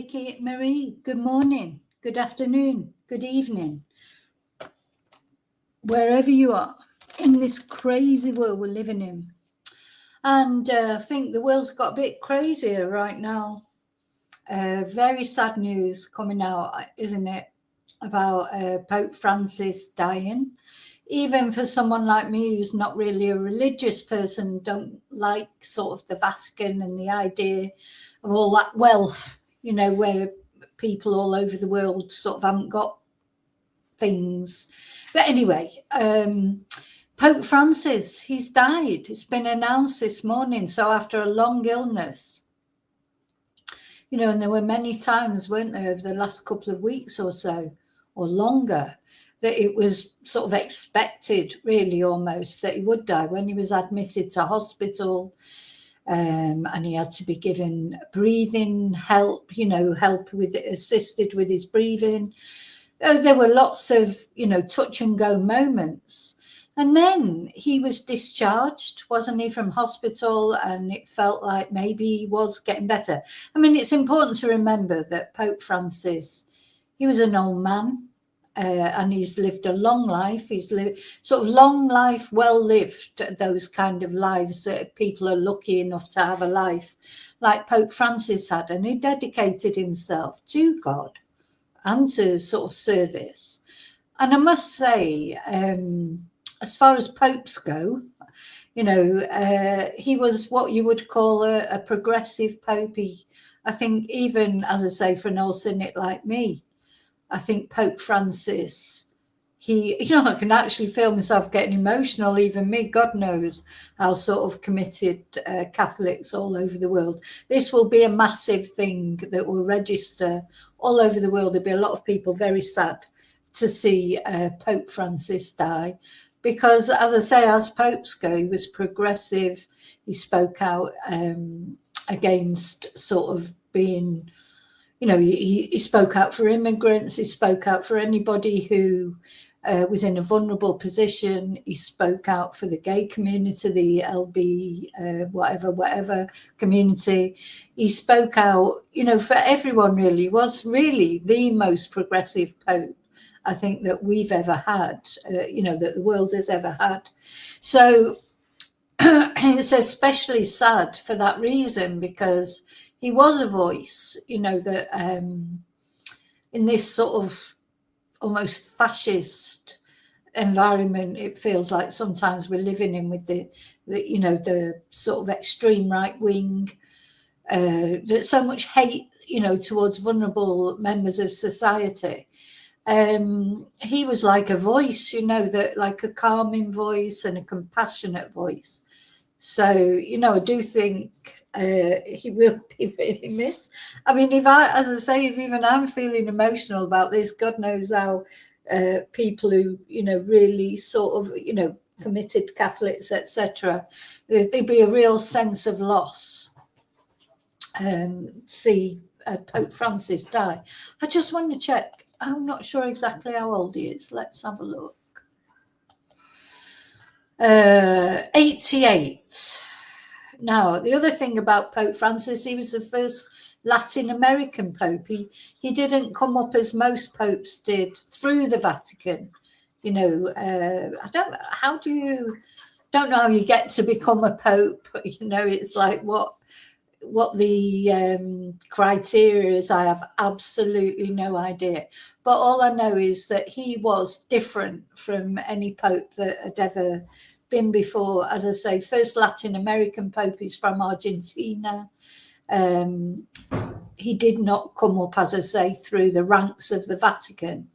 Vicky Marie. Good morning, good afternoon, good evening, wherever you are in this crazy world we're living in. And I think the world's got a bit crazier right now. Very sad news coming out, isn't it, about Pope Francis dying. Even for someone like me who's not really a religious person, don't like sort of the Vatican and the idea of all that wealth, where people all over the world sort of haven't got things. But anyway, Pope Francis, he's died. It's been announced this morning. So after a long illness, and there were many times, weren't there, over the last couple of weeks or so, or longer, that it was sort of expected, really, almost, that he would die when he was admitted to hospital, and he had to be given breathing help, assisted with his breathing. There were lots of, touch and go moments. And then he was discharged, wasn't he, from hospital, and it felt like maybe he was getting better. I mean, it's important to remember that Pope Francis, he was an old man, and he's lived a long life. He's lived sort of long life, well lived, those kind of lives that people are lucky enough to have a life like Pope Francis had. And he dedicated himself to God and to sort of service. And I must say, as far as popes go, he was what you would call a progressive pope. I think, even, as I say, for an old cynic like me, I think Pope Francis, I can actually feel myself getting emotional, even me. God knows how sort of committed Catholics all over the world. This will be a massive thing that will register all over the world. There'll be a lot of people very sad to see Pope Francis die. Because, as I say, as popes go, he was progressive. He spoke out against sort of being, he spoke out for immigrants. He spoke out for anybody who was in a vulnerable position. He spoke out for the gay community, the LB, whatever community. He spoke out, for everyone, really. He was really the most progressive pope, I think, that we've ever had, that the world has ever had. So it's especially sad for that reason, because he was a voice, that in this sort of almost fascist environment, it feels like sometimes we're living in, with the sort of extreme right wing, there's so much hate, towards vulnerable members of society. He was like a voice, that like a calming voice and a compassionate voice. So, I do think he will be really missed. I mean, if even I'm feeling emotional about this, God knows how people who, really sort of, committed Catholics, etc., there'd be a real sense of loss. See Pope Francis die. I just want to check. I'm not sure exactly how old he is. Let's have a look. 88. Now, the other thing about Pope Francis, he was the first Latin American pope. He didn't come up as most popes did through the Vatican. I don't know how you get to become a pope. It's like what the criteria is. I have absolutely no idea. But all I know is that he was different from any pope that had ever been before. As I say, first Latin American pope is from Argentina. He did not come up, as I say, through the ranks of the Vatican.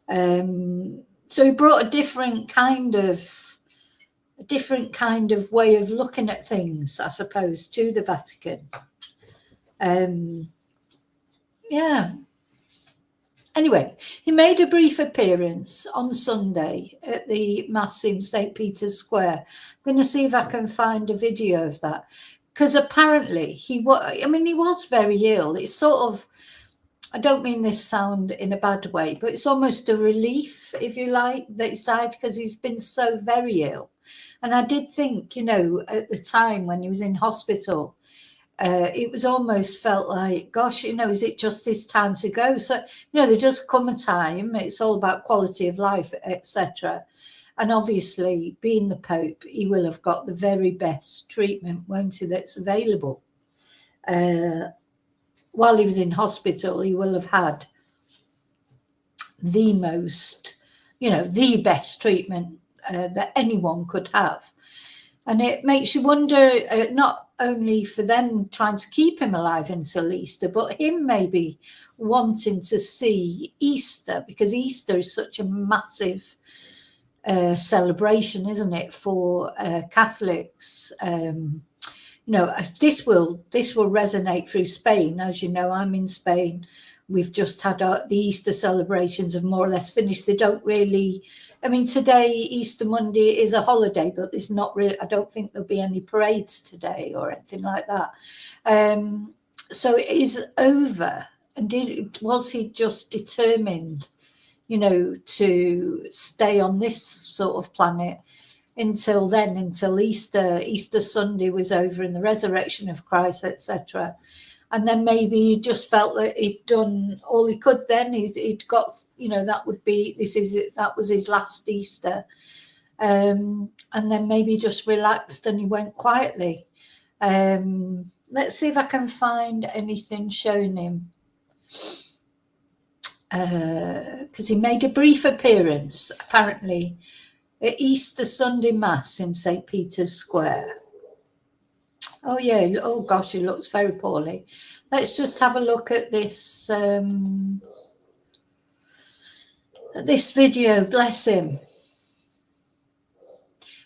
So he brought a different kind of way of looking at things, I suppose, to the Vatican. Anyway, he made a brief appearance on Sunday at the Mass in St. Peter's Square. I'm going to see if I can find a video of that, because apparently he was very ill. It's sort of, I don't mean this sound in a bad way, but it's almost a relief, if you like, that he's died, because he's been so very ill. And I did think, at the time when he was in hospital, it was almost felt like, gosh, is it just this time to go? So, there does come a time, it's all about quality of life, etc. And obviously, being the Pope, he will have got the very best treatment, won't he, that's available. While he was in hospital, he will have had the most, the best treatment that anyone could have. And it makes you wonder, not only for them trying to keep him alive until Easter, but him maybe wanting to see Easter, because Easter is such a massive celebration, isn't it, for Catholics? This will resonate through Spain. As you know, I'm in Spain. We've just had the Easter celebrations have more or less finished. They don't really, today, Easter Monday, is a holiday, but there's not really, I don't think there'll be any parades today or anything like that. So it is over. And was he just determined, to stay on this sort of planet until then, until Easter Sunday was over and the resurrection of Christ, etc. And then maybe he just felt that he'd done all he could then. He'd got, that was his last Easter. And then maybe he just relaxed and he went quietly. Let's see if I can find anything showing him. Because he made a brief appearance, apparently, at Easter Sunday Mass in St. Peter's Square. Oh, yeah. Oh, gosh, he looks very poorly. Let's just have a look at this video. Bless him.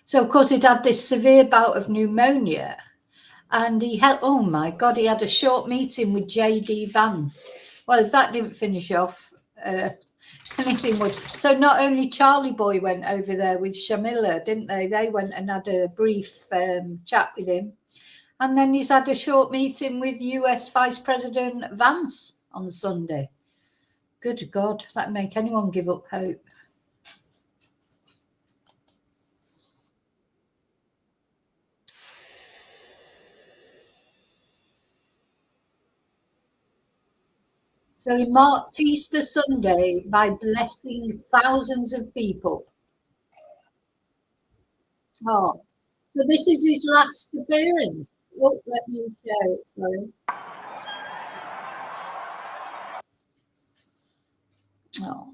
So, of course, he'd had this severe bout of pneumonia. And he had a short meeting with J.D. Vance. Well, if that didn't finish off, anything would. So not only Charlie Boy went over there with Shamila, didn't they? They went and had a brief chat with him. And then he's had a short meeting with US Vice President Vance on Sunday. Good God, that'd make anyone give up hope. So he marked Easter Sunday by blessing thousands of people. Oh, so this is his last appearance. Oh, let me share it, sorry. Oh.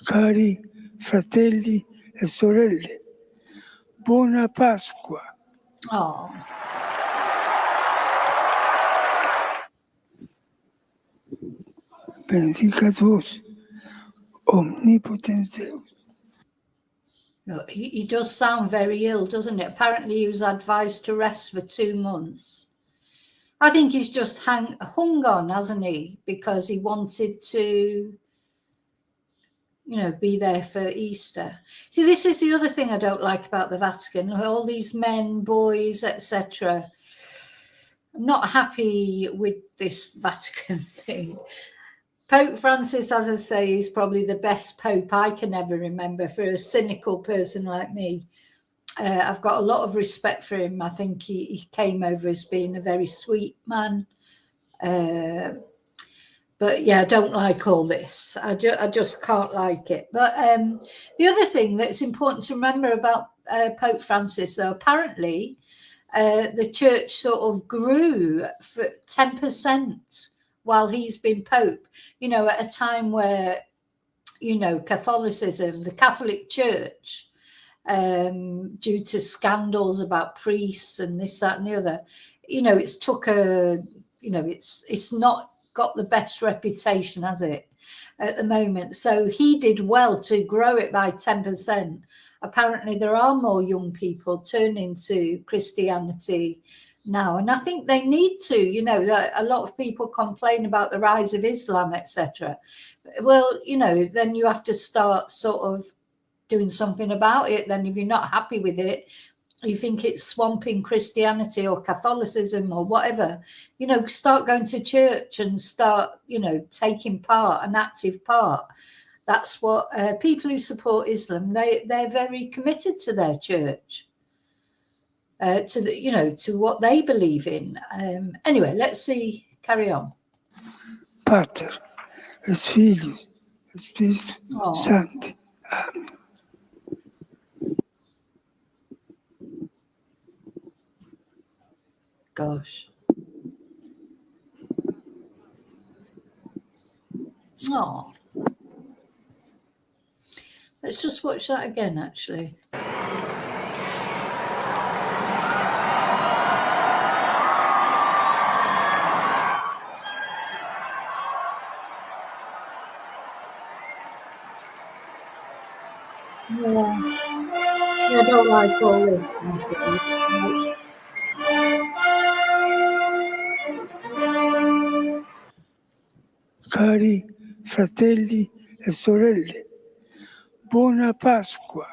Cari fratelli e sorelle, buona Pasqua. Oh. Benedicat vos, omnipotens Deus. Look, he does sound very ill, doesn't it? Apparently he was advised to rest for 2 months. I think he's just hung on, hasn't he? Because he wanted to, be there for Easter. See, this is the other thing I don't like about the Vatican. All these men, boys, etc. I'm not happy with this Vatican thing. Pope Francis, as I say, is probably the best Pope I can ever remember for a cynical person like me. I've got a lot of respect for him. I think he came over as being a very sweet man. But yeah, I don't like all this. I just can't like it. But the other thing that's important to remember about Pope Francis, though, apparently the church sort of grew for 10% while he's been Pope, at a time where, Catholicism, the Catholic Church, due to scandals about priests and this, that, and the other, it's took it's not got the best reputation, has it, at the moment? So he did well to grow it by 10%. Apparently there are more young people turning to Christianity now, and I think they need to. A lot of people complain about the rise of Islam, etc. Well, then you have to start sort of doing something about it. Then if you're not happy with it, you think it's swamping Christianity or Catholicism or whatever, you know, start going to church and start, you know, taking part, an active part. That's what people who support Islam, they're very committed to their church, to the, you know, to what they believe in. Anyway, let's see, carry on. Pater, et Filius, et Spiritus Oh. Sancti. Amen. Gosh. Oh. Let's just watch that again, actually. Yeah. I don't like all this. Cari fratelli e sorelle, buona Pasqua.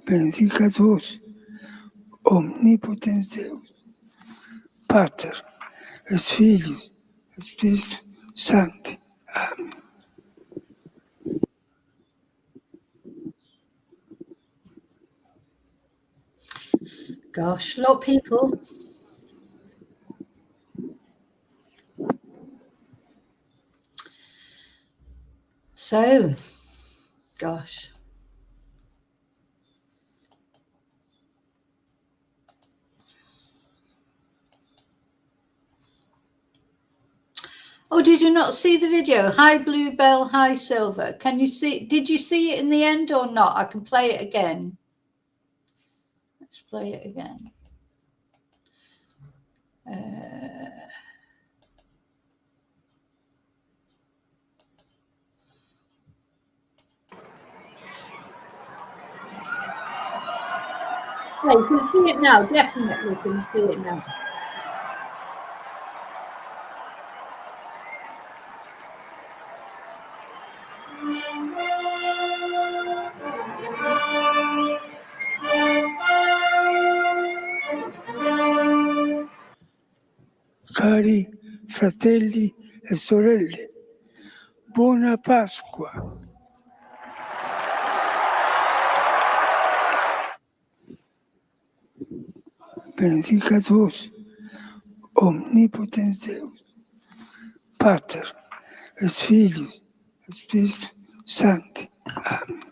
Benedicat vos, omnipotens Deus, Pater, et Filius, et Spiritus Sancti. Amen. Gosh, a lot of people. So, gosh. Oh, did you not see the video? Hi, Bluebell. Hi, Silver. Can you see? Did you see it in the end or not? I can play it again. Let's play it again. Yeah, you can see it now. Definitely you can see it now. Cari fratelli e sorelle, buona Pasqua. Benedicat vos, omnipotens Deus, Pater, et Filius, et Spiritus Sancti. Amen.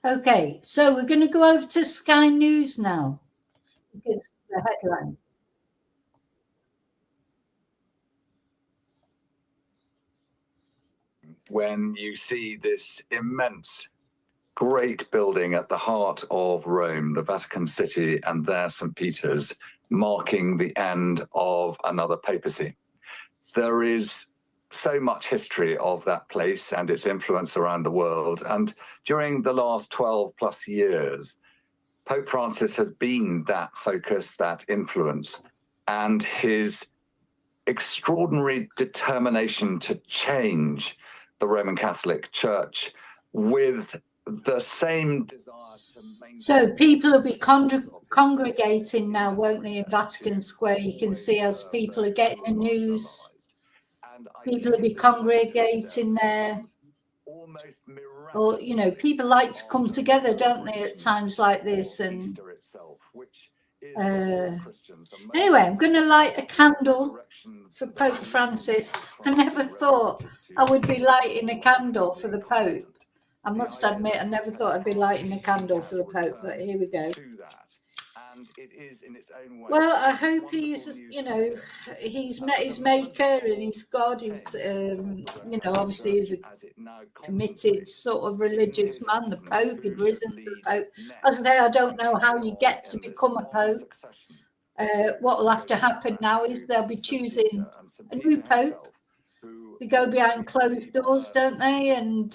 Okay, so we're going to go over to Sky News now. Give the headline. When you see this immense, great building at the heart of Rome, the Vatican City, and there St. Peter's, marking the end of another papacy. There is so much history of that place and its influence around the world. And during the last 12 plus years, Pope Francis has been that focus, that influence, and his extraordinary determination to change the Roman Catholic Church with the same desire to maintain. So people will be congregating now, won't they, in Vatican Square? You can see as people are getting the news. People will be congregating there. Or, you know, people like to come together, don't they, at times like this? And anyway, I'm going to light a candle for Pope Francis. I never thought I would be lighting a candle for the Pope. I must admit, I never thought I'd be lighting a candle for the Pope, but here we go. Well, I hope he's, you know, he's met his maker and he's God. He's, you know, obviously he's a committed sort of religious man, the Pope. He'd risen to the Pope. As I say, I don't know how you get to become a Pope. What will have to happen now is they'll be choosing a new Pope. They go behind closed doors, don't they? And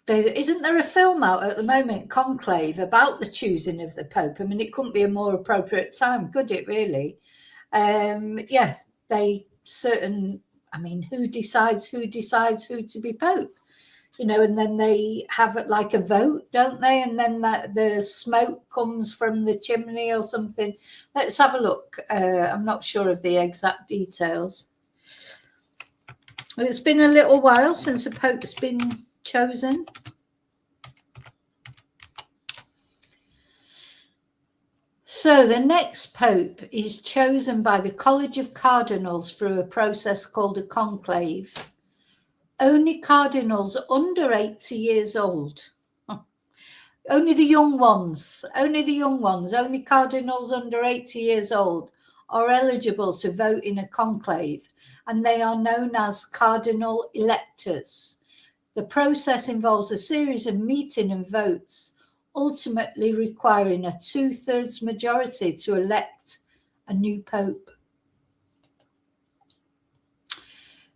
isn't there a film out at the moment, Conclave, about the choosing of the Pope? I mean, it couldn't be a more appropriate time, could it, really? Yeah, I mean, who decides who to be Pope? You know, and then they have it like a vote, don't they? And then the smoke comes from the chimney or something. Let's have a look. I'm not sure of the exact details. Well, it's been a little while since a Pope's been chosen. So the next Pope is chosen by the College of Cardinals through a process called a conclave. Only cardinals under 80 years old. Only the young ones, only cardinals under 80 years old are eligible to vote in a conclave, and they are known as cardinal electors. The process involves a series of meeting and votes, ultimately requiring a 2/3 majority to elect a new pope.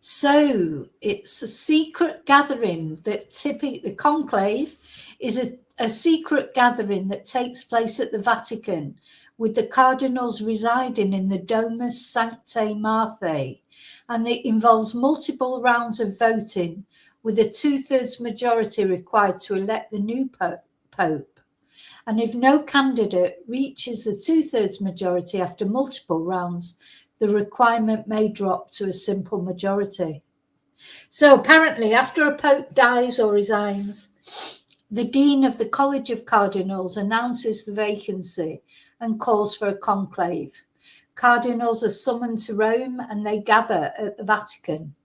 So it's a secret gathering that the conclave is a secret gathering that takes place at the Vatican, with the cardinals residing in the Domus Sanctae Marthae, and it involves multiple rounds of voting, with a 2/3 majority required to elect the new pope. And if no candidate reaches the 2/3 majority after multiple rounds, the requirement may drop to a simple majority. So apparently, after a pope dies or resigns, the dean of the College of Cardinals announces the vacancy and calls for a conclave. Cardinals are summoned to Rome and they gather at the Vatican,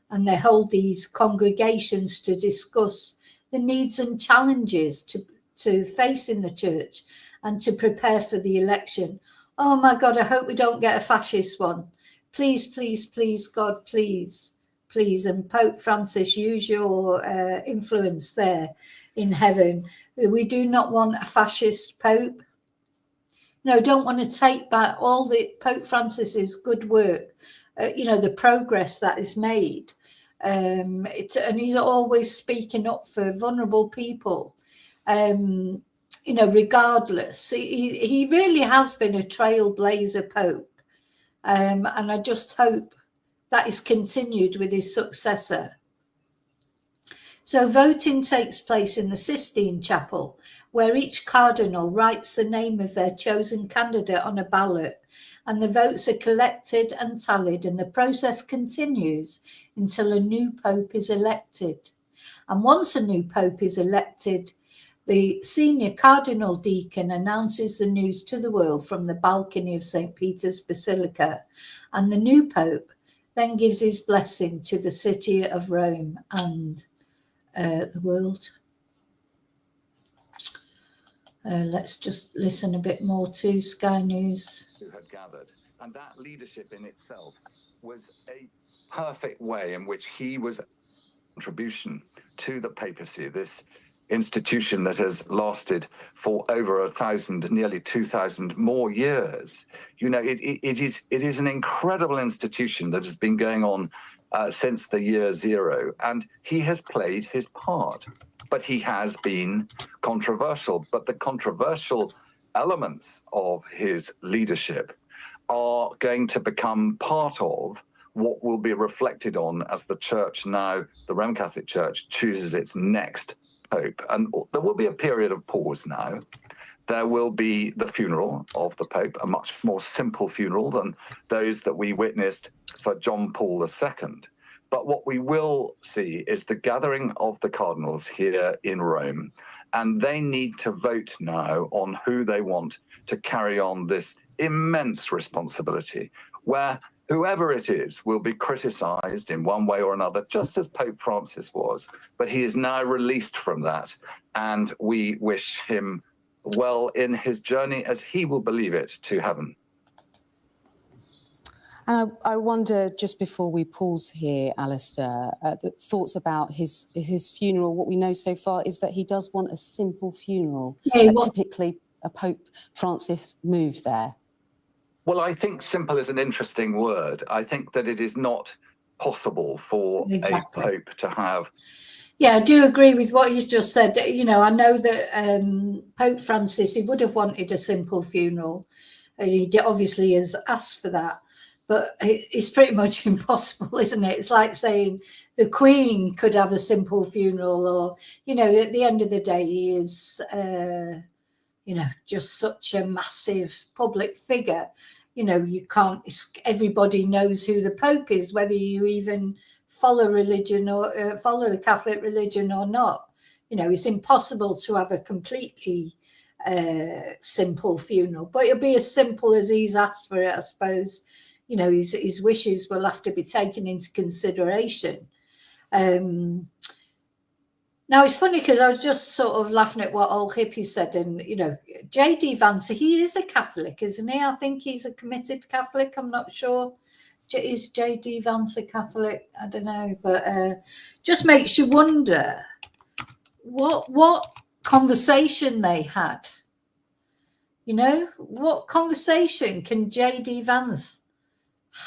and they hold these congregations to discuss the needs and challenges to face in the church and to prepare for the election. Oh my God, I hope we don't get a fascist one. Please, please, please, God, please, please. And Pope Francis, use your influence there in heaven. We do not want a fascist Pope. No, don't want to take back all the Pope Francis's good work, the progress that is made. And he's always speaking up for vulnerable people. Regardless, he really has been a trailblazer Pope. And I just hope that is continued with his successor. So voting takes place in the Sistine Chapel, where each cardinal writes the name of their chosen candidate on a ballot, and the votes are collected and tallied, and the process continues until a new pope is elected. And once a new pope is elected, the senior cardinal deacon announces the news to the world from the balcony of St. Peter's Basilica, and the new pope then gives his blessing to the city of Rome and the world. Let's just listen a bit more to Sky News. Who had gathered, and that leadership in itself was a perfect way in which he was a contribution to the papacy, this institution that has lasted for over 1,000, nearly 2,000 more years. It is an incredible institution that has been going on since the year zero, and he has played his part, but he has been controversial. But the controversial elements of his leadership are going to become part of what will be reflected on as the church now, the Roman Catholic Church, chooses its next pope. And there will be a period of pause now. There will be the funeral of the Pope, a much more simple funeral than those that we witnessed for John Paul II. But what we will see is the gathering of the cardinals here in Rome, and they need to vote now on who they want to carry on this immense responsibility, where whoever it is will be criticized in one way or another, just as Pope Francis was. But he is now released from that, and we wish him well in his journey, as he will believe it, to heaven. And I wonder, just before we pause here, Alistair, the thoughts about his funeral. What we know so far is that he does want a simple funeral. Typically, a Pope Francis move there. Well, I think simple is an interesting word. I think that it is not possible for Exactly. a pope to have. Yeah, I do agree with what he's just said. You know, I know that Pope Francis, he would have wanted a simple funeral. He obviously has asked for that, but it's pretty much impossible, isn't it? It's like saying the Queen could have a simple funeral, or, you know, at the end of the day, he is, you know, just such a massive public figure. You know, you can't, everybody knows who the Pope is, whether you even follow religion or follow the Catholic religion or not. You know, it's impossible to have a completely simple funeral, but it'll be as simple as he's asked for it, I suppose. You know, his wishes will have to be taken into consideration. Now, it's funny because I was just sort of laughing at what old hippie said, and, you know, J.D. Vance, he is a Catholic, isn't he? I think he's a committed Catholic. I'm not sure. Is J.D. Vance a Catholic? I don't know, but just makes you wonder what conversation they had. You know, what conversation can J.D. Vance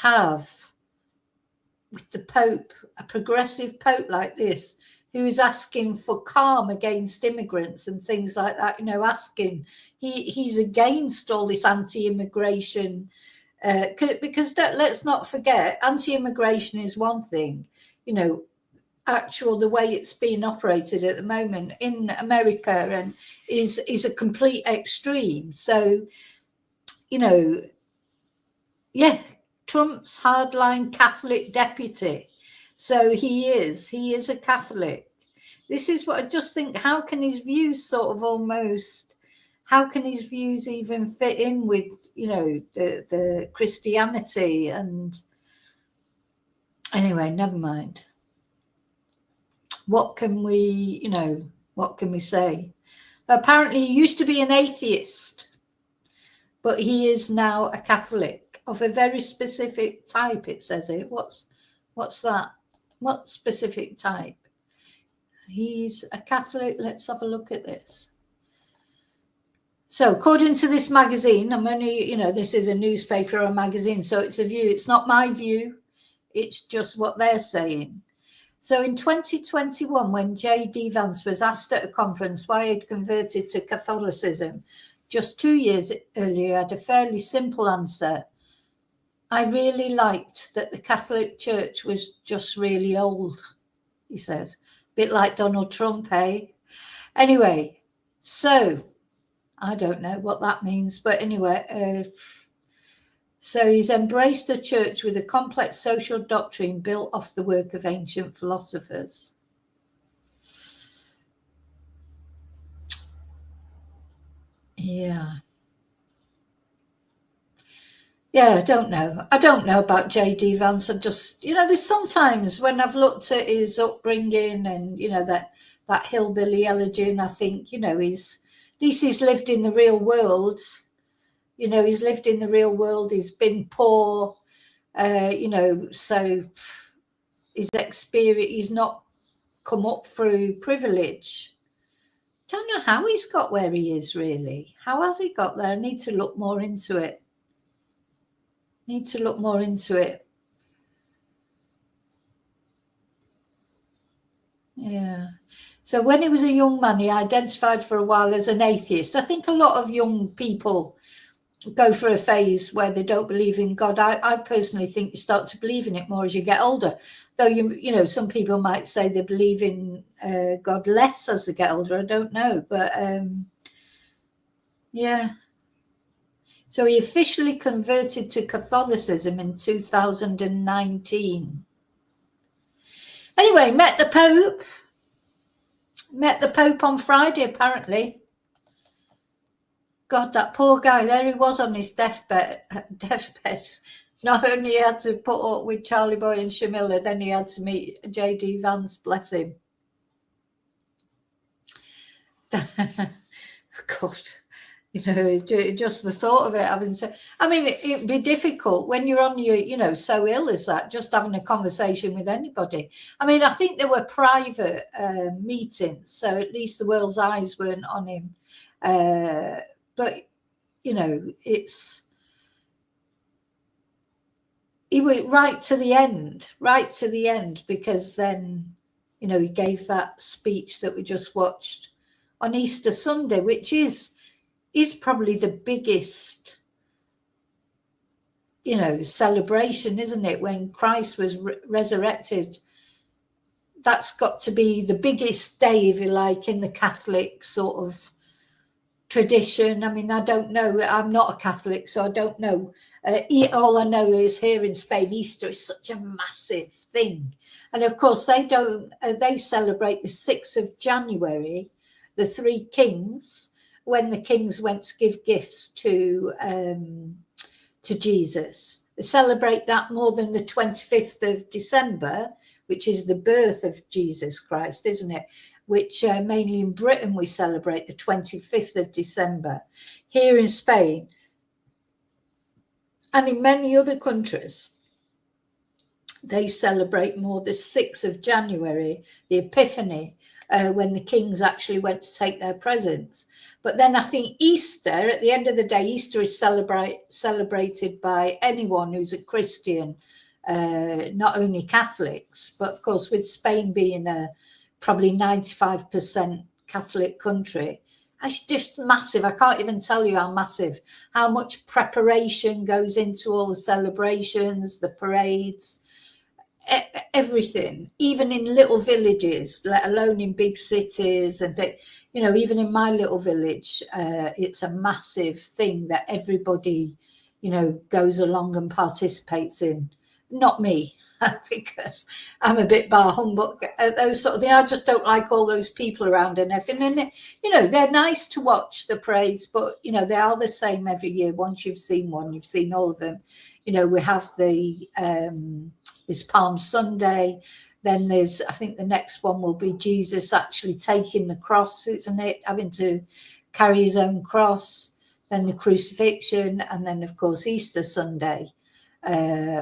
have with the Pope, a progressive Pope like this, who's asking for calm against immigrants and things like that? You know, asking, he's against all this anti-immigration. Because let's not forget, anti-immigration is one thing, you know, the way it's being operated at the moment in America and is a complete extreme. So, you know, yeah, Trump's hardline Catholic deputy. So he is a Catholic. This is what I just think, how can his views sort of almost, how can his views even fit in with, you know, the Christianity? And anyway, never mind. What can we, you know, what can we say? Apparently he used to be an atheist, but he is now a Catholic of a very specific type, it says it. What's that? What specific type? He's a Catholic. Let's have a look at this. So according to this magazine, I'm only, you know, this is a newspaper or a magazine, so it's a view. It's not my view. It's just what they're saying. So in 2021, when J.D. Vance was asked at a conference why he'd converted to Catholicism just 2 years earlier, he had a fairly simple answer. I really liked that the Catholic Church was just really old, he says. A bit like Donald Trump, eh? Anyway, so I don't know what that means, but anyway, so he's embraced the church with a complex social doctrine built off the work of ancient philosophers. Yeah. Yeah, I don't know. I don't know about J.D. Vance. I just, you know, there's sometimes when I've looked at his upbringing and, you know, that hillbilly elegy, and I think, you know, at least he's lived in the real world. You know, he's lived in the real world. He's been poor, you know, so his experience, he's not come up through privilege. Don't know how he's got where he is, really. How has he got there? I need to look more into it. Yeah. So when he was a young man, he identified for a while as an atheist. I think a lot of young people go through a phase where they don't believe in God. I personally think you start to believe in it more as you get older. Though, you know, some people might say they believe in God less as they get older. I don't know. But yeah. So he officially converted to Catholicism in 2019. Anyway, met the Pope on Friday, apparently. God, that poor guy, there he was on his deathbed. Not only he had to put up with Charlie Boy and Shamilla, then he had to meet J.D. Vance, bless him. God. You know, just the thought of it having to, I mean, it'd be difficult when you're on your, you know, so ill as that, just having a conversation with anybody. I mean, I think there were private meetings, so at least the world's eyes weren't on him. But, you know, it's he went right to the end, because then, you know, he gave that speech that we just watched on Easter Sunday, which is probably the biggest, you know, celebration, isn't it? When Christ was resurrected, that's got to be the biggest day, if you like, in the Catholic sort of tradition. I mean, I don't know. I'm not a Catholic, so I don't know. All I know is here in Spain, Easter is such a massive thing. And of course, they don't. They celebrate the 6th of January, the Three Kings, when the kings went to give gifts to Jesus. They celebrate that more than the 25th of December, which is the birth of Jesus Christ, isn't it? Which mainly in Britain we celebrate the 25th of December. Here in Spain and in many other countries, they celebrate more the 6th of January, the Epiphany, when the kings actually went to take their presents. But then I think Easter, at the end of the day, Easter is celebrated by anyone who's a Christian, not only Catholics, but of course with Spain being a probably 95% Catholic country, it's just massive. I can't even tell you how massive, how much preparation goes into all the celebrations, the parades, everything, even in little villages, let alone in big cities. And, you know, even in my little village, it's a massive thing that everybody, you know, goes along and participates in. Not me, because I'm a bit bar humbug, those sort of things. I just don't like all those people around and everything. And, you know, they're nice to watch, the parades, but, you know, they are the same every year. Once you've seen one, you've seen all of them. You know, we have the this Palm Sunday. Then there's, I think the next one will be Jesus actually taking the cross, isn't it? Having to carry his own cross. Then the crucifixion. And then, of course, Easter Sunday,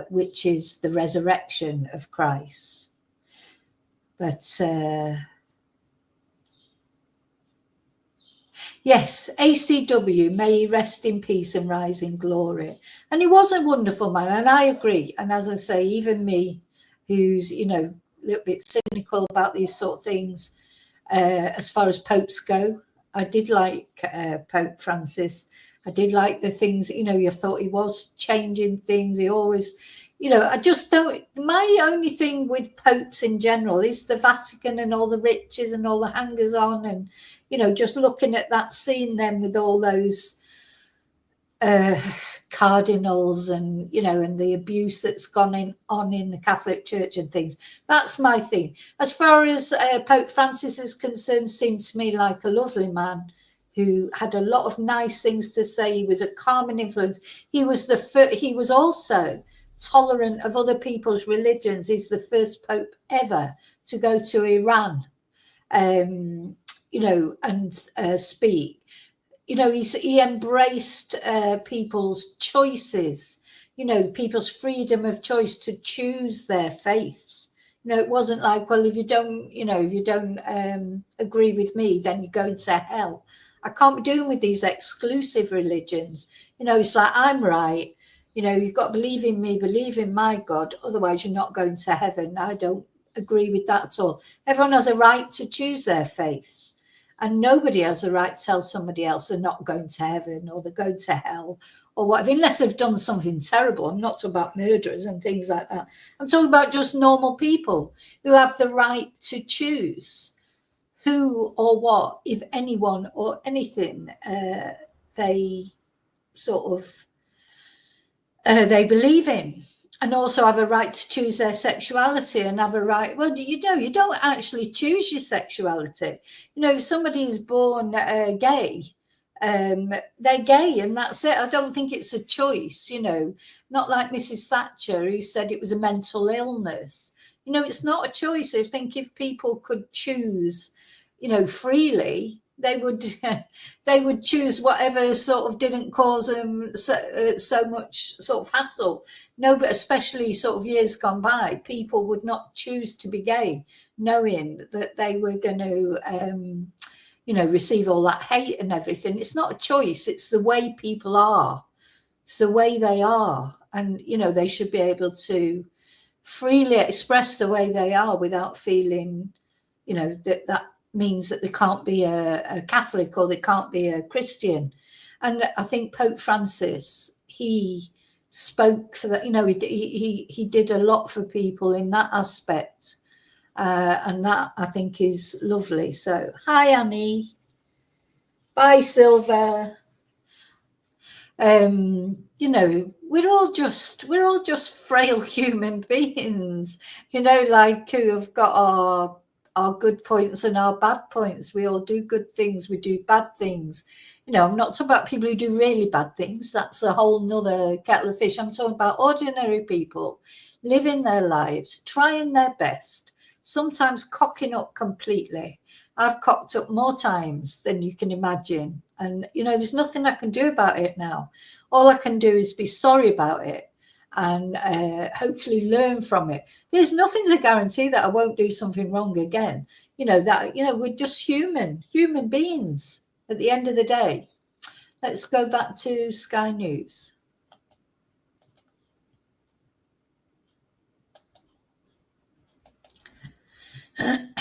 which is the resurrection of Christ. But yes, ACW, may he rest in peace and rise in glory. And he was a wonderful man, and I agree. And as I say, even me, who's, you know, a little bit cynical about these sort of things, as far as popes go, I did like Pope Francis. I did like the things, you know, you thought he was changing things. He always, you know, I just don't, my only thing with popes in general is the Vatican and all the riches and all the hangers on, and, you know, just looking at that, seeing them with all those cardinals and, you know, and the abuse that's gone on in the Catholic Church and things. That's my thing. As far as Pope Francis is concerned, seemed to me like a lovely man who had a lot of nice things to say. He was a calming influence. He was he was also tolerant of other people's religions. He's the first pope ever to go to Iran, you know, and speak. You know, he embraced people's choices, you know, people's freedom of choice to choose their faiths. You know, it wasn't like, well, if you don't, you know, if you don't agree with me, then you're going to hell. I can't be doing with these exclusive religions. You know, it's like, I'm right. You know, you've got to believe in me, believe in my God. Otherwise, you're not going to heaven. I don't agree with that at all. Everyone has a right to choose their faiths. And nobody has a right to tell somebody else they're not going to heaven or they're going to hell or whatever, unless they've done something terrible. I'm not talking about murderers and things like that. I'm talking about just normal people who have the right to choose who or what, if anyone or anything, they sort of they believe in, and also have a right to choose their sexuality and have a right. Well, you know, you don't actually choose your sexuality. You know, if somebody is born gay, they're gay and that's it. I don't think it's a choice, you know, not like Mrs. Thatcher, who said it was a mental illness. You know, it's not a choice. I think if people could choose, you know, freely, they would choose whatever sort of didn't cause them so much sort of hassle. No, but especially sort of years gone by, people would not choose to be gay, knowing that they were going to, you know, receive all that hate and everything. It's not a choice. It's the way people are. It's the way they are. and they should be able to freely express the way they are without feeling, that means that they can't be a Catholic or they can't be a Christian. And I think Pope Francis, he spoke for that. He did a lot for people in that aspect, and that I think is lovely. So hi Annie, bye Silver. We're all just frail human beings, like who have got our good points and our bad points. We all do good things, we do bad things. I'm not talking about people who do really bad things. That's a whole nother kettle of fish. I'm talking about ordinary people living their lives, trying their best, sometimes cocking up completely. I've cocked up more times than you can imagine. And, there's nothing I can do about it now. All I can do is be sorry about it and hopefully learn from it. There's nothing's a guarantee that I won't do something wrong again. We're just human beings at the end of the day. Let's go back to Sky News.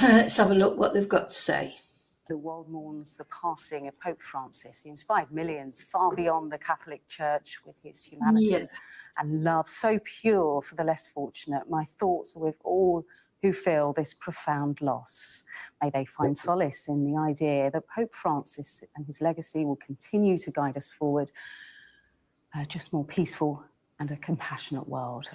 Let's have a look what they've got to say. The world mourns the passing of Pope Francis. He inspired millions far beyond the Catholic Church with his humanity and love so pure for the less fortunate. My thoughts are with all who feel this profound loss. May they find solace in the idea that Pope Francis and his legacy will continue to guide us forward, just more peaceful and a compassionate world.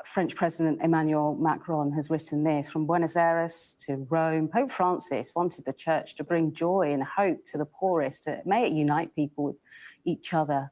French President Emmanuel Macron has written this: from Buenos Aires to Rome, Pope Francis wanted the church to bring joy and hope to the poorest. May it unite people with each other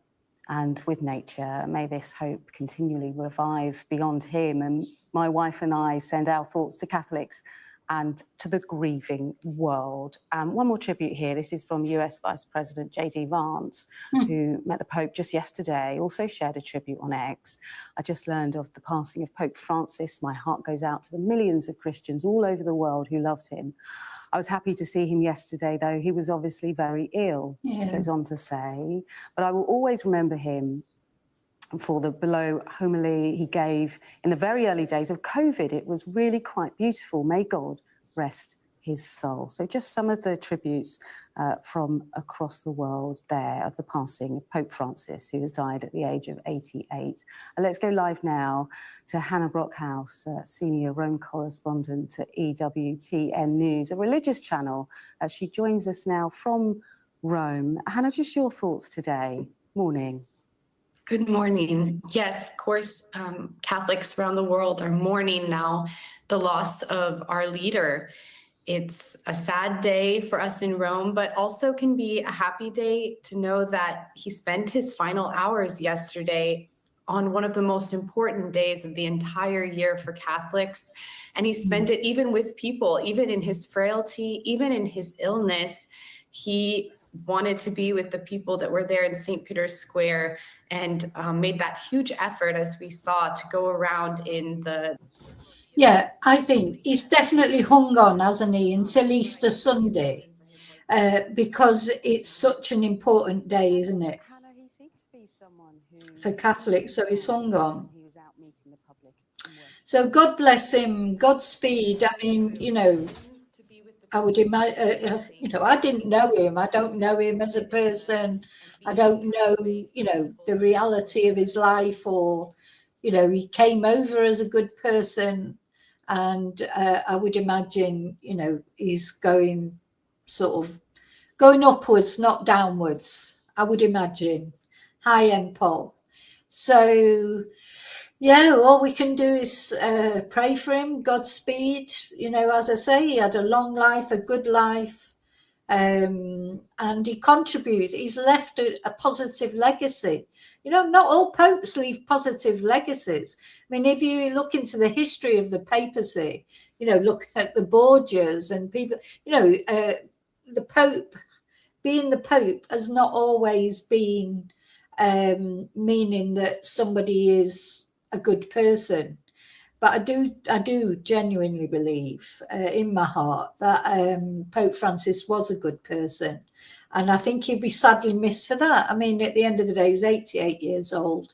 and with nature. May this hope continually revive beyond him. And my wife and I send our thoughts to Catholics and to the grieving world. One more tribute here. This is from US Vice President J.D. Vance, who met the Pope just yesterday, also shared a tribute on X. I just learned of the passing of Pope Francis. My heart goes out to the millions of Christians all over the world who loved him. I was happy to see him yesterday, though he was obviously very ill, he goes on to say. But I will always remember him for the below homily he gave in the very early days of COVID. It was really quite beautiful. May God rest his soul. So just some of the tributes from across the world there of the passing of Pope Francis, who has died at the age of 88. And let's go live now to Hannah Brockhouse, senior Rome correspondent at EWTN News, a religious channel. She joins us now from Rome. Hannah, just your thoughts today. Morning. Good morning. Yes, of course, Catholics around the world are mourning now the loss of our leader. It's a sad day for us in Rome, but also can be a happy day to know that he spent his final hours yesterday on one of the most important days of the entire year for Catholics. And he spent it even with people, even in his frailty, even in his illness. He wanted to be with the people that were there in St. Peter's Square and made that huge effort, as we saw, to go around in the... Yeah, I think he's definitely hung on, hasn't he, until Easter Sunday, because it's such an important day, isn't it, for Catholics, so he's hung on. So God bless him, Godspeed. I mean, I would imagine, I didn't know him. I don't know him as a person. I don't know, the reality of his life, or, he came over as a good person. And I would imagine, he's going upwards, not downwards, I would imagine. Hi, M. Paul. So, yeah, all we can do is pray for him, Godspeed. As I say, he had a long life, a good life, and he contributed. He's left a positive legacy. Not all popes leave positive legacies. I mean, if you look into the history of the papacy, look at the Borgias and people, the Pope, being the Pope has not always been meaning that somebody is a good person. But I do genuinely believe in my heart that Pope Francis was a good person. And I think he'd be sadly missed for that. I mean, at the end of the day, he's 88 years old.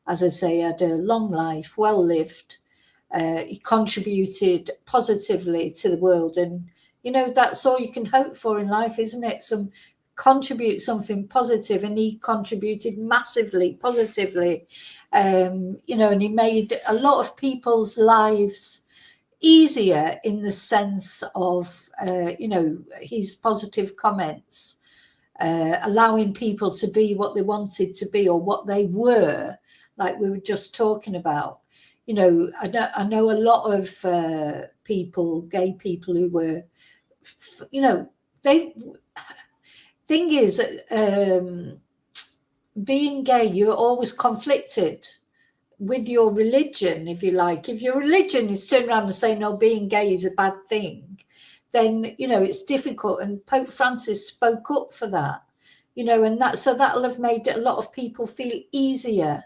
as I say, had a long life, well lived. He contributed positively to the world, and you know, that's all you can hope for in life, isn't it? Contribute something positive, and he contributed massively positively, you know, and he made a lot of people's lives easier in the sense of, you know, his positive comments, allowing people to be what they wanted to be or what they were, like we were just talking about. You know, I know a lot of people, gay people, who were, you know, thing is, being gay, you're always conflicted with your religion, if you like. If your religion is turned around and saying, no, being gay is a bad thing, then, you know, it's difficult. And Pope Francis spoke up for that, you know, and that'll have made a lot of people feel easier,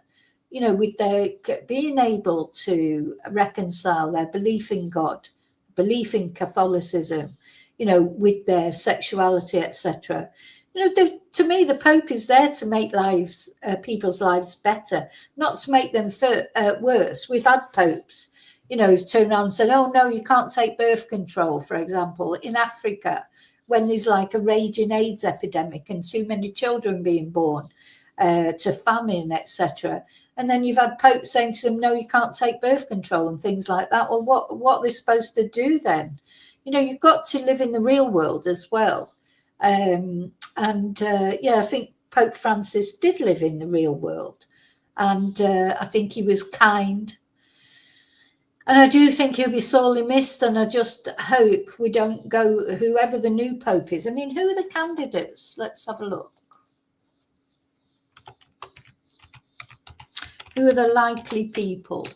you know, with their being able to reconcile their belief in God, belief in Catholicism, you know, with their sexuality, etc. You know, to me, the Pope is there to make people's lives better, not to make them worse. We've had popes, you know, who've turned around and said, oh, no, you can't take birth control, for example, in Africa, when there's like a raging AIDS epidemic and too many children being born to famine, etc. And then you've had popes saying to them, no, you can't take birth control and things like that. Well, what are they supposed to do then? You know, you've got to live in the real world as well. Yeah, I think Pope Francis did live in the real world, and I think he was kind, and I do think he'll be sorely missed. And I just hope we don't go, whoever the new Pope is. I mean, who are the candidates? Let's have a look. Who are the likely people?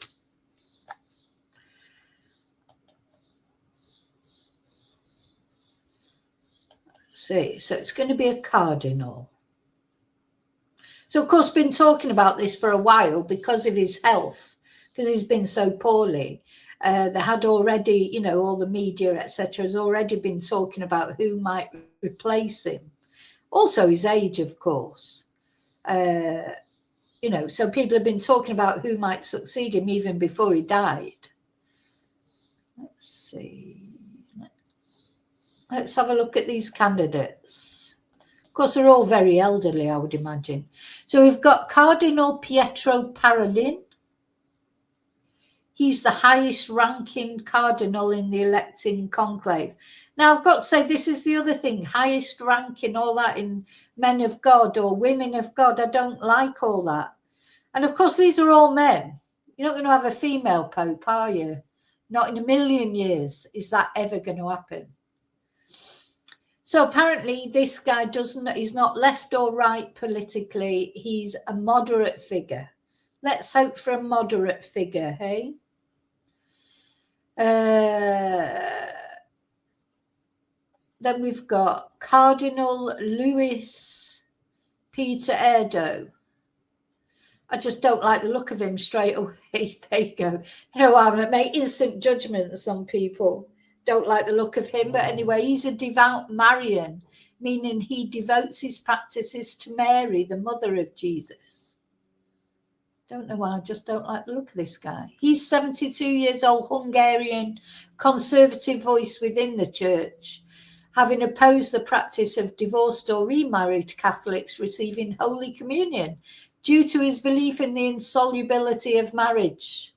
See, so it's going to be a cardinal. So, of course, been talking about this for a while because of his health, because he's been so poorly. They had already, you know, all the media, etc., has already been talking about who might replace him. Also, his age, of course. You know, so people have been talking about who might succeed him even before he died. Let's see. Let's have a look at these candidates. Of course, they're all very elderly, I would imagine. So we've got Cardinal Pietro Parolin. He's the highest ranking cardinal in the electing conclave. Now, I've got to say, this is the other thing, highest ranking, all that in men of God or women of God. I don't like all that. And of course, these are all men. You're not going to have a female pope, are you? Not in a million years is that ever going to happen. So apparently this guy he's not left or right politically. He's a moderate figure. Let's hope for a moderate figure, hey? Then we've got Cardinal Luis Peter Erdo. I just don't like the look of him straight away. There you go. You know, I make instant judgments on people. Don't like the look of him, but anyway, he's a devout Marian, meaning he devotes his practices to Mary, the mother of Jesus. Don't know why, I just don't like the look of this guy. He's 72 years old, Hungarian, conservative voice within the church, having opposed the practice of divorced or remarried Catholics receiving Holy Communion due to his belief in the insolubility of marriage.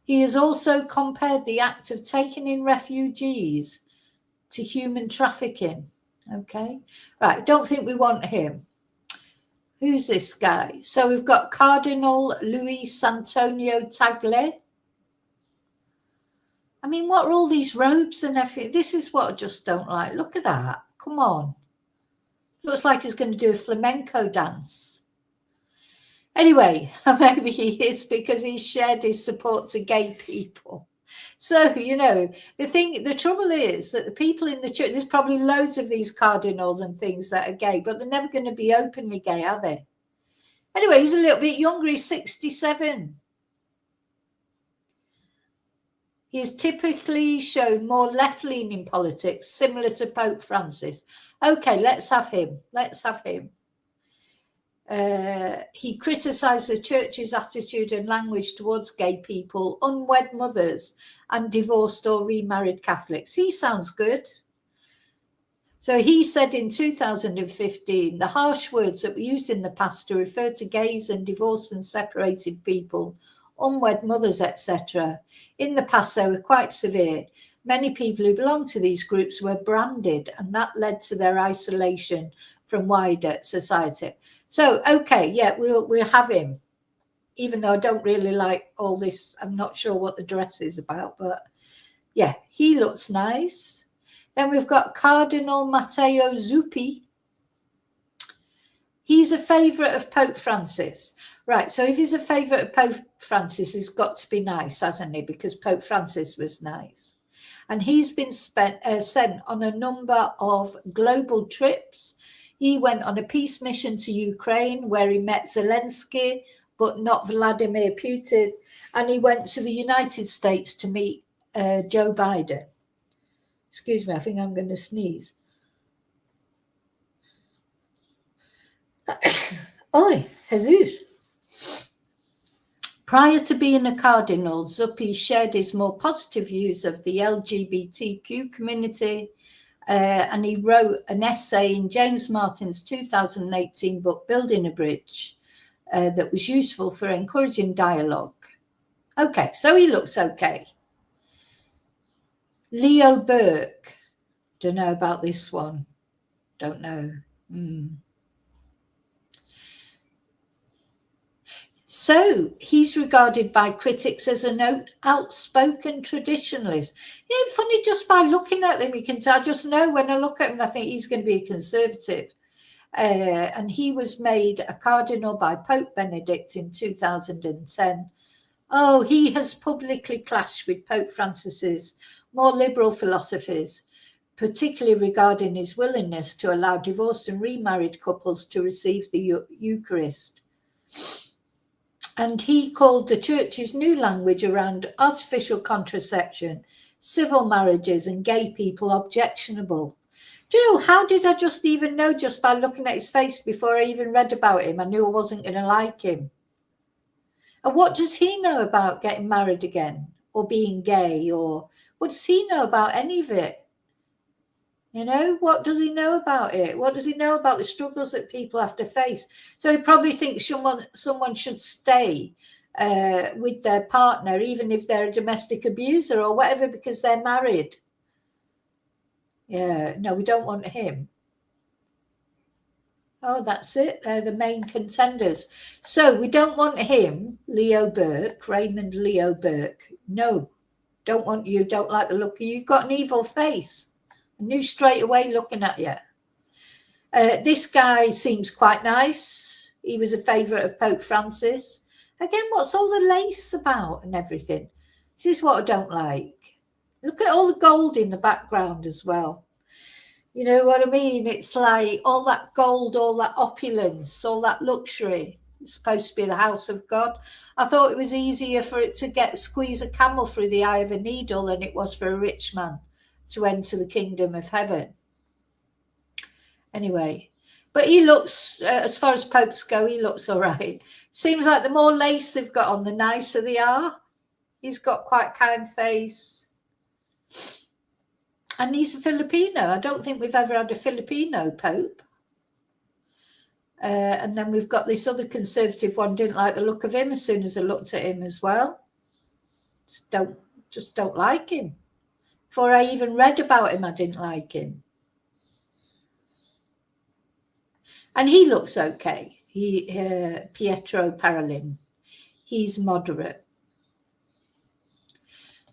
He has also compared the act of taking in refugees to human trafficking. Okay, right, don't think we want him. Who's this guy? So we've got Cardinal Luis Antonio Tagle. I mean, what are all these robes and everything? This is what I just don't like. Look at that. Come on. Looks like he's going to do a flamenco dance. Anyway, maybe he is because he's shared his support to gay people. So, you know, the trouble is that the people in the church, there's probably loads of these cardinals and things that are gay, but they're never going to be openly gay, are they? Anyway, he's a little bit younger. He's 67. He has typically shown more left-leaning politics, similar to Pope Francis. Okay, let's have him. Let's have him. He criticised the church's attitude and language towards gay people, unwed mothers, and divorced or remarried Catholics. He sounds good. So he said in 2015, the harsh words that were used in the past to refer to gays and divorced and separated people, unwed mothers, etc. In the past, they were quite severe. Many people who belonged to these groups were branded, and that led to their isolation from wider society. So, okay, yeah, we'll have him, even though I don't really like all this. I'm not sure what the dress is about, but yeah, he looks nice. Then we've got Cardinal Matteo Zuppi. He's a favourite of Pope Francis. Right, so if he's a favourite of Pope Francis, he's got to be nice, hasn't he? Because Pope Francis was nice. And he's been sent on a number of global trips. He went on a peace mission to Ukraine where he met Zelensky, but not Vladimir Putin. And he went to the United States to meet Joe Biden. Excuse me, I think I'm going to sneeze. Oi, Jesus. Prior to being a cardinal, Zuppi shared his more positive views of the LGBTQ community, and he wrote an essay in James Martin's 2018 book, Building a Bridge, that was useful for encouraging dialogue. Okay, so he looks okay. Leo Burke, don't know about this one, don't know. So he's regarded by critics as an outspoken traditionalist. Yeah, funny, just by looking at him, you can tell. I just know when I look at him, I think he's going to be a conservative. And he was made a cardinal by Pope Benedict in 2010. Oh, he has publicly clashed with Pope Francis's more liberal philosophies, particularly regarding his willingness to allow divorced and remarried couples to receive the Eucharist. And he called the church's new language around artificial contraception, civil marriages, and gay people objectionable. Do you know, how did I just even know just by looking at his face before I even read about him? I knew I wasn't going to like him. And what does he know about getting married again or being gay? Or what does he know about any of it? You know, what does he know about it? What does he know about the struggles that people have to face? So he probably thinks someone should stay with their partner, even if they're a domestic abuser or whatever, because they're married. Yeah, no, we don't want him. Oh, that's it. They're the main contenders. So we don't want him, Leo Burke, Raymond Leo Burke. No, don't want you. Don't like the look of you. You've got an evil face. I knew straight away looking at you. This guy seems quite nice. He was a favourite of Pope Francis. Again, what's all the lace about and everything? This is what I don't like. Look at all the gold in the background as well. You know what I mean? It's like all that gold, all that opulence, all that luxury. It's supposed to be the house of God. I thought it was easier for it to squeeze a camel through the eye of a needle than it was for a rich man to enter the kingdom of heaven. Anyway, but he looks, as far as popes go, he looks all right. Seems like the more lace they've got on, the nicer they are. He's got quite a kind face. And he's a Filipino. I don't think we've ever had a Filipino pope. And then we've got this other conservative one, didn't like the look of him as soon as I looked at him as well. Just don't like him. Before I even read about him, I didn't like him. And he looks okay. Pietro Parolin. He's moderate.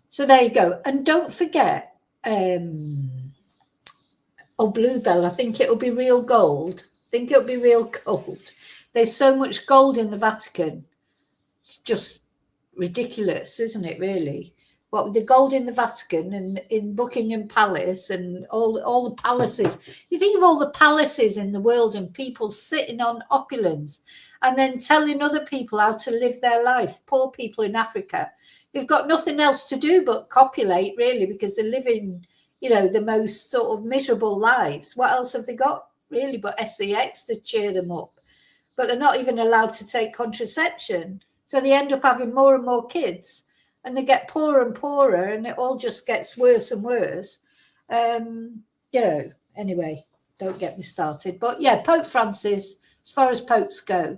So there you go. And don't forget, Bluebell, I think it'll be real gold. There's so much gold in the Vatican. It's just ridiculous, isn't it, really? What with the gold in the Vatican and in Buckingham Palace and all the palaces. You think of all the palaces in the world and people sitting on opulence and then telling other people how to live their life. Poor people in Africa who've got nothing else to do but copulate, really, because they're living, you know, the most sort of miserable lives. What else have they got, really, but sex to cheer them up? but they're not even allowed to take contraception. So they end up having more and more kids, and they get poorer and poorer, and it all just gets worse and worse. Anyway, don't get me started. But yeah, Pope Francis, as far as popes go,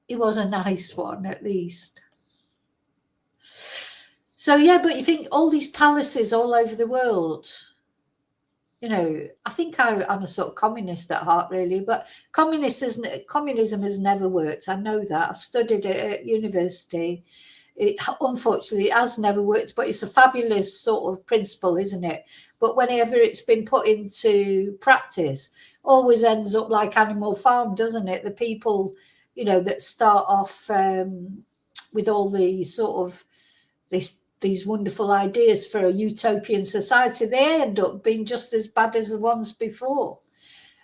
he was a nice one, at least. So yeah, but you think all these palaces all over the world, I think I'm a sort of communist at heart, really, but communism has never worked. I know that. I studied it at university. Unfortunately, it has never worked, but it's a fabulous sort of principle, isn't it? But whenever it's been put into practice, always ends up like Animal Farm, doesn't it? The people, that start off with all the sort of these wonderful ideas for a utopian society, they end up being just as bad as the ones before,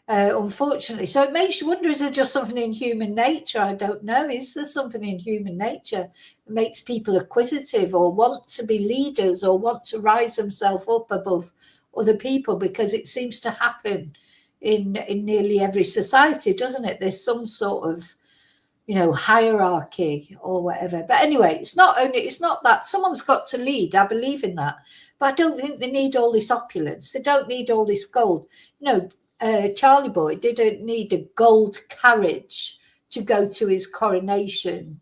unfortunately. So it makes you wonder, is there just something in human nature? I don't know. Is there something in human nature that makes people acquisitive or want to be leaders or want to rise themselves up above other people? Because it seems to happen in nearly every society, doesn't it? There's some sort of hierarchy or whatever. But anyway, it's not that someone's got to lead. I believe in that, but I don't think they need all this opulence. They don't need all this gold. Charlie Boy didn't need a gold carriage to go to his coronation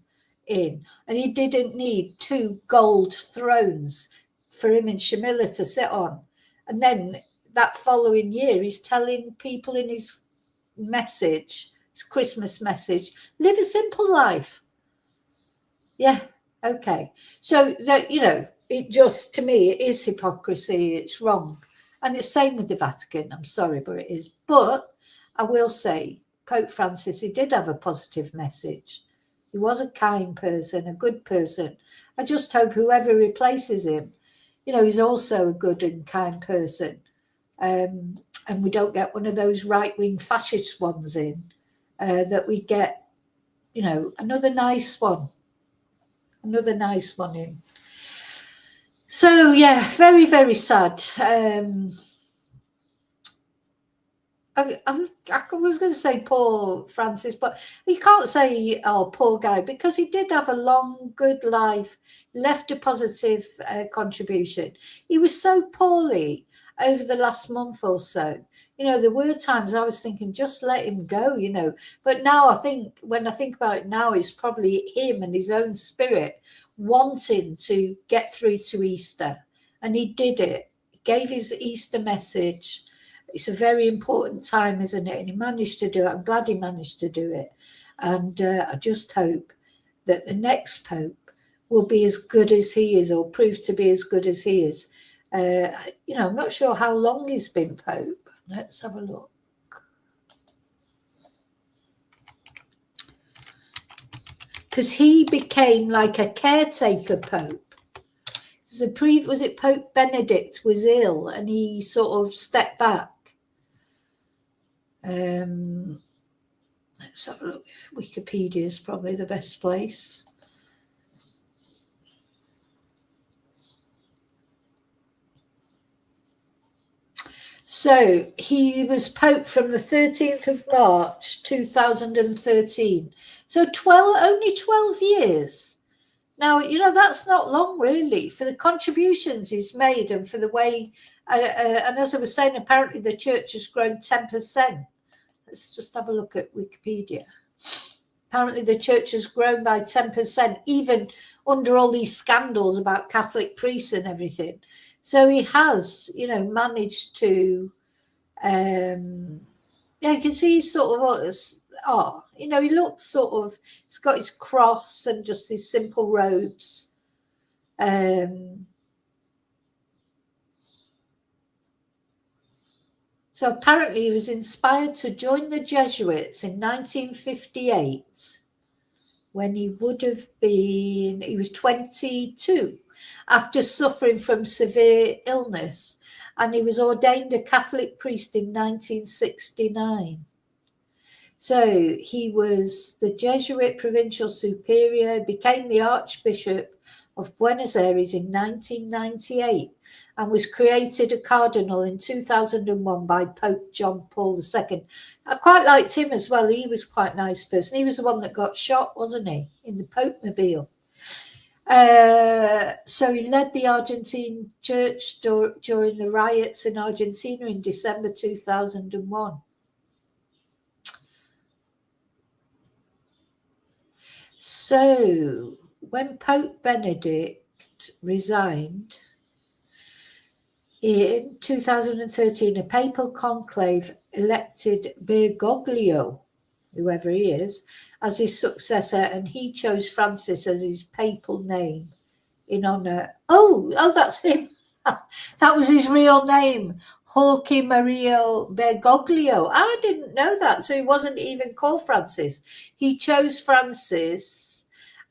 in, and he didn't need 2 gold thrones for him and Shamila to sit on. And then that following year, he's telling people in his message, Christmas message, live a simple life. Yeah, okay. So that, it just, to me, it is hypocrisy. It's wrong. And it's same with the Vatican. I'm sorry, but it is. But I will say, Pope Francis, he did have a positive message. He was a kind person, a good person. I just hope whoever replaces him, he's also a good and kind person. And we don't get one of those right-wing fascist ones in. That we get, another nice one in. So yeah, very, very sad. I was going to say poor Francis, but you can't say, oh, poor guy, because he did have a long, good life, left a positive contribution. He was so poorly over the last month or so. There were times I was thinking, just let him go, But now when I think about it now, it's probably him and his own spirit wanting to get through to Easter. And he did it. He gave his Easter message. It's a very important time, isn't it? And he managed to do it. I'm glad he managed to do it. And I just hope that the next Pope will be as good as he is, or prove to be as good as he is. I'm not sure how long he's been Pope. Let's have a look. Because he became like a caretaker Pope. Was it Pope Benedict was ill and he sort of stepped back. Let's have a look. Wikipedia is probably the best place. So he was Pope from the 13th of March 2013. So only 12 years. Now, that's not long, really, for the contributions he's made and for the way, and as I was saying, apparently the church has grown 10%. Let's just have a look at Wikipedia. Apparently the church has grown by 10%, even under all these scandals about Catholic priests and everything. So he has, managed to, you can see he's sort of, he looks sort of, he's got his cross and just his simple robes. So apparently he was inspired to join the Jesuits in 1958 when he was 22 after suffering from severe illness, and he was ordained a Catholic priest in 1969. So he was the Jesuit provincial superior, became the Archbishop of Buenos Aires in 1998, and was created a cardinal in 2001 by Pope John Paul II. I quite liked him as well. He was quite a nice person. He was the one that got shot, wasn't he, in the Pope-mobile. So he led the Argentine church during the riots in Argentina in December 2001. So when Pope Benedict resigned in 2013, a papal conclave elected Bergoglio, whoever he is, as his successor, and he chose Francis as his papal name in honor. Oh, that's him. That was his real name, Jorge Maria Bergoglio. I didn't know that. So he wasn't even called Francis. He chose Francis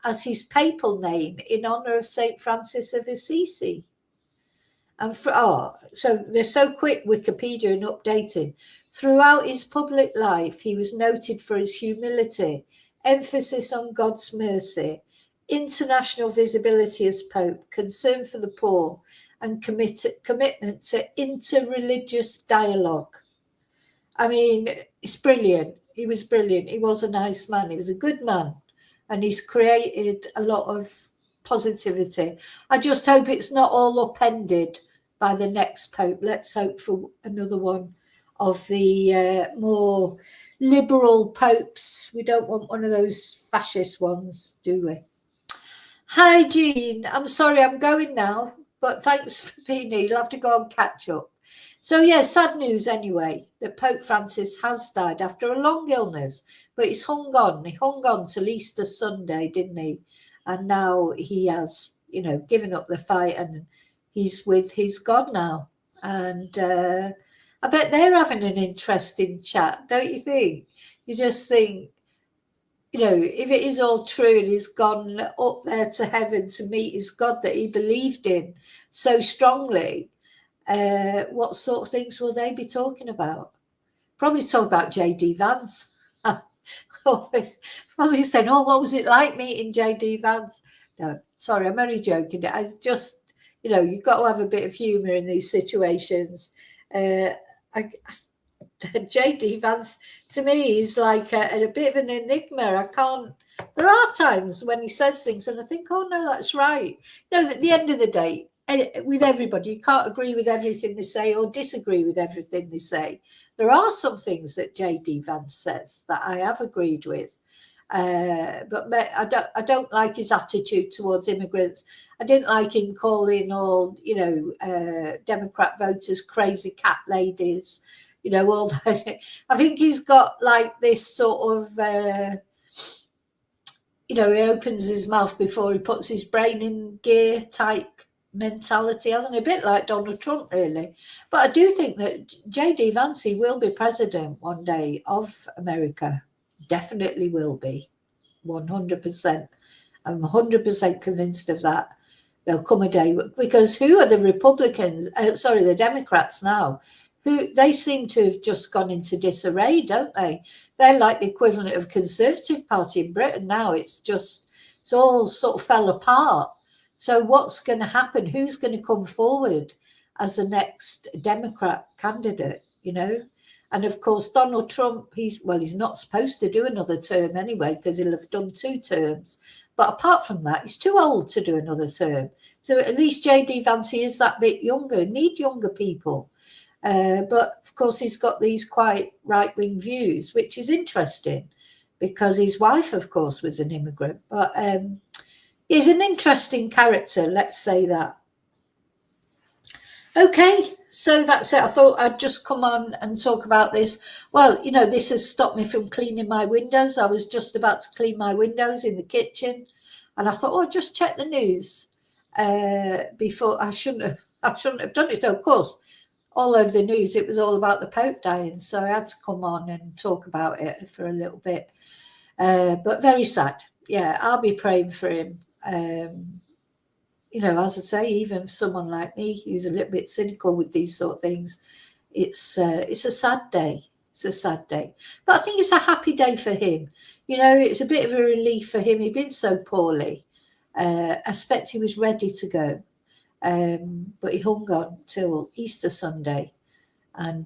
as his papal name in honor of Saint Francis of Assisi. And so they're so quick, Wikipedia, and updating. Throughout his public life, he was noted for his humility, emphasis on God's mercy, international visibility as Pope, concern for the poor, and commitment to interreligious dialogue. I mean, it's brilliant. He was brilliant. He was a nice man. He was a good man. And he's created a lot of positivity. I just hope it's not all upended by the next Pope. Let's hope for another one of the more liberal popes. We don't want one of those fascist ones, do we? Hi, Jean. I'm sorry, I'm going now. But thanks for being here. You'll have to go and catch up. So, yeah, sad news anyway, that Pope Francis has died after a long illness. But he's hung on. He hung on till Easter Sunday, didn't he? And now he has, given up the fight and he's with his God now. And I bet they're having an interesting chat, don't you think? You just think, if it is all true and he's gone up there to heaven to meet his God that he believed in so strongly, what sort of things will they be talking about? Probably talk about J.D. Vance. Probably saying, what was it like meeting J.D. Vance? No, sorry, I'm only joking. I just, you've got to have a bit of humour in these situations. J.D. Vance, to me, is like a bit of an enigma. There are times when he says things and I think, oh, no, that's right. At the end of the day, with everybody, you can't agree with everything they say or disagree with everything they say. There are some things that J.D. Vance says that I have agreed with. But I don't like his attitude towards immigrants. I didn't like him calling all, Democrat voters crazy cat ladies. All that. I think he's got like this sort of, he opens his mouth before he puts his brain in gear type mentality, hasn't he? A bit like Donald Trump, really. But I do think that J.D. Vance will be president one day of America. Definitely will be. 100%. I'm 100% convinced of that. There'll come a day, because who are the the Democrats now? They seem to have just gone into disarray, don't they? They're like the equivalent of Conservative Party in Britain now. It's all sort of fell apart. So what's going to happen? Who's going to come forward as the next Democrat candidate, And of course, Donald Trump, he's not supposed to do another term anyway, because he'll have done 2 terms. But apart from that, he's too old to do another term. So at least J.D. Vance is that bit younger, need younger people. But of course, he's got these quite right-wing views, which is interesting because his wife, of course, was an immigrant. But he's an interesting character, let's say that. Okay, so that's it. I thought I'd just come on and talk about this. Well, this has stopped me from cleaning my windows. I was just about to clean my windows in the kitchen, and I thought, just check the news before. I shouldn't have done it. So, of course, all over the news, it was all about the Pope dying. So I had to come on and talk about it for a little bit. But very sad. Yeah, I'll be praying for him. As I say, even for someone like me who's a little bit cynical with these sort of things, it's a sad day. It's a sad day. But I think it's a happy day for him. You know, it's a bit of a relief for him. He'd been so poorly. I expect he was ready to go. But he hung on till Easter Sunday. And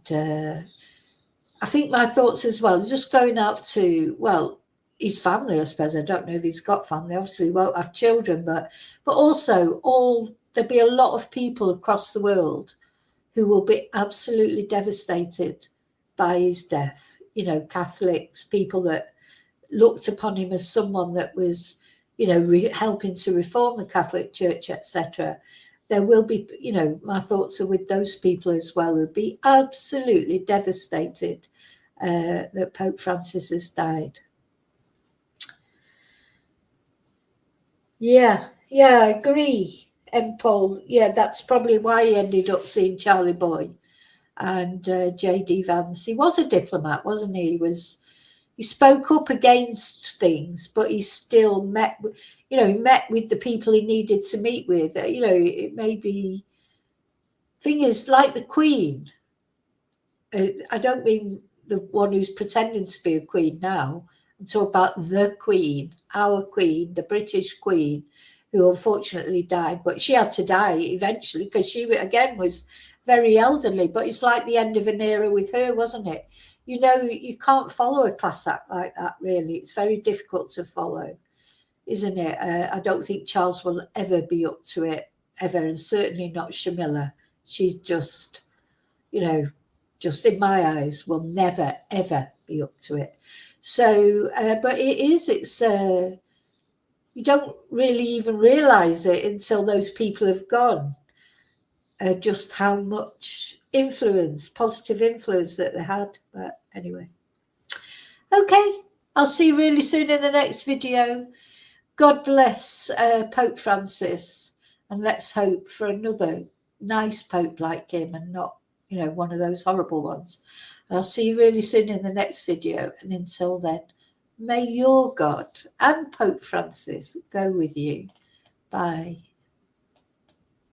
I think my thoughts as well, just going out to, well, his family, I suppose. I don't know if he's got family. Obviously, he won't have children. But also, there'll be a lot of people across the world who will be absolutely devastated by his death. You know, Catholics, people that looked upon him as someone that was, you know, helping to reform the Catholic Church, etc. There will be, you know, my thoughts are with those people as well who'd be absolutely devastated that Pope Francis has died. Yeah, I agree. And Paul, yeah, that's probably why he ended up seeing Charlie Boy and J.D. Vance. He was a diplomat, wasn't he? He spoke up against things, but he still met with the people he needed to meet with. You know, it may be, thing is, like the Queen. I don't mean the one who's pretending to be a queen now. I'm talking about the Queen, our Queen, the British Queen, who unfortunately died. But she had to die eventually because she, again, was very elderly. But it's like the end of an era with her, wasn't it? You know, you can't follow a class act like that, really. It's very difficult to follow, isn't it? I don't think Charles will ever be up to it, ever, and certainly not Shamilla. She's just, you know, just in my eyes, will never, ever be up to it. So, but it's you don't really even realise it until those people have gone, just how much influence, positive influence that they had. But anyway, okay, I'll see you really soon in the next video. God bless Pope Francis, and let's hope for another nice Pope like him and not, you know, one of those horrible ones. I'll see you really soon in the next video, and until then, may your God and Pope Francis go with you. Bye.